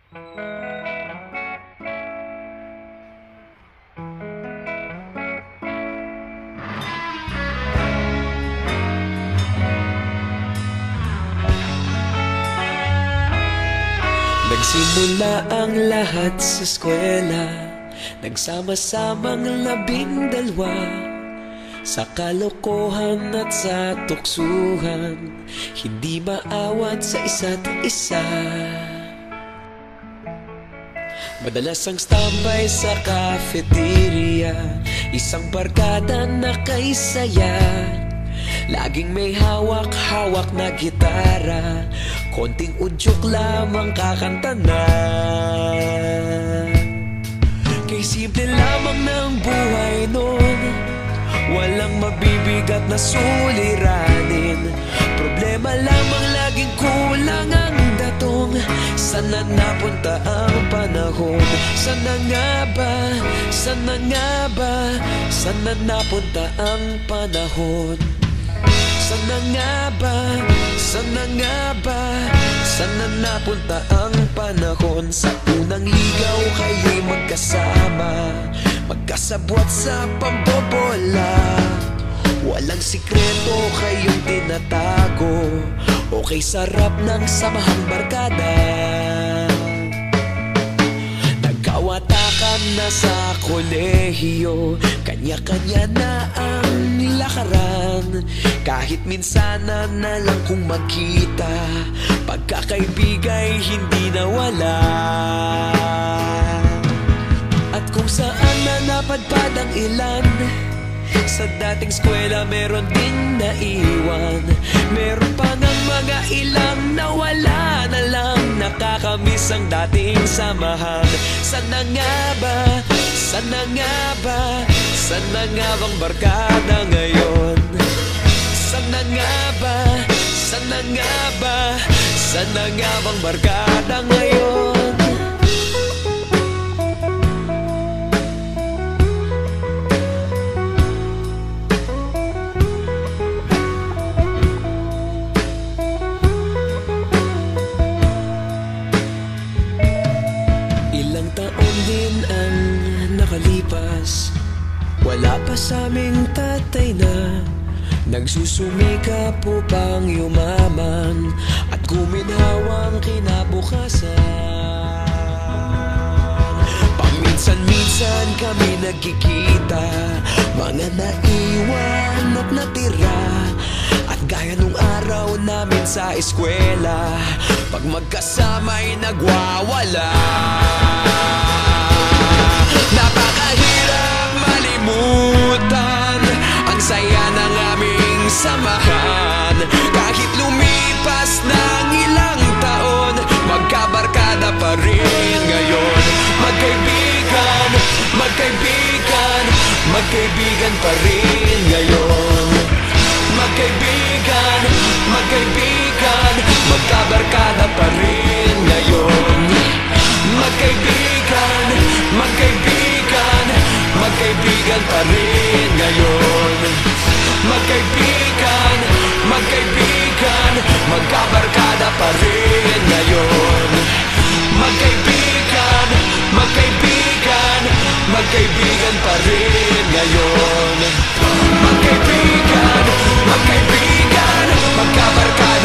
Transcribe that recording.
Nagsimula ang lahat sa eskwela, nagsama-samang 12 sa kalokohan at sa tuksuhan, hindi maawat sa isa't isa. Madalas ang standby sa cafeteria, isang barkada na kay saya. Laging may hawak-hawak na gitara, konting udyok lamang kakanta na. Kay simple lamang ng buhay nun, walang mabibigat na suliranin. Problema lamang laging kulang ang datong. Sana napunta ang panahon? Sana nga ba? Sana nga ba? Sana napunta ang panahon? Sana nga ba? Sana nga ba? Sana napunta ang panahon? Sa unang ligaw kayo'y magkasama, magkasabwat sa pambobola. Walang sikreto kayong tinatago, okay sarap ng samahang barkada. Nagkawatakan na sa kolehiyo, kanya-kanya na ang lakaran. Kahit minsanan na lang kung magkita, pagkakaibigay hindi nawala. At kung saan na napadpad ang ilan, sa dating eskwela meron din naiwan. Meron pa ng mga ilang nawala na lang, nakakamiss ang dating samahan. Sana nga ba? Sana nga ba? Sana nga bang barkada ngayon? Sana nga ba? Sana nga ba? Sana nga bang barkada ngayon? Ilang taon din ang nakalipas, wala pa sa aming tatay na nagsusumikap upang yumaman at guminhawang kinabukasan. Paminsan-minsan kami nagkikita, mga naiwan at natira. At gaya nung araw namin sa eskwela, pag magkasama'y nagwawala. Napakahirap malimutan ang saya ng aming samahan. Kahit lumipas ng ilang taon, magkabarkada pa rin ngayon. Magkaibigan, magkaibigan, magkaibigan pa rin ngayon. Magkaibigan, magkaibigan, magkabarkada pa rin ngayon. Magkaibigan, magkaibigan, magkaibigan pa rin ngayon. Magkaibigan, magkaibigan, magkabarkada pa rin ngayon. Magkaibigan, magkaibigan, magkaibigan pa rin ngayon. Magkaibigan, magkaibigan, magkabarkada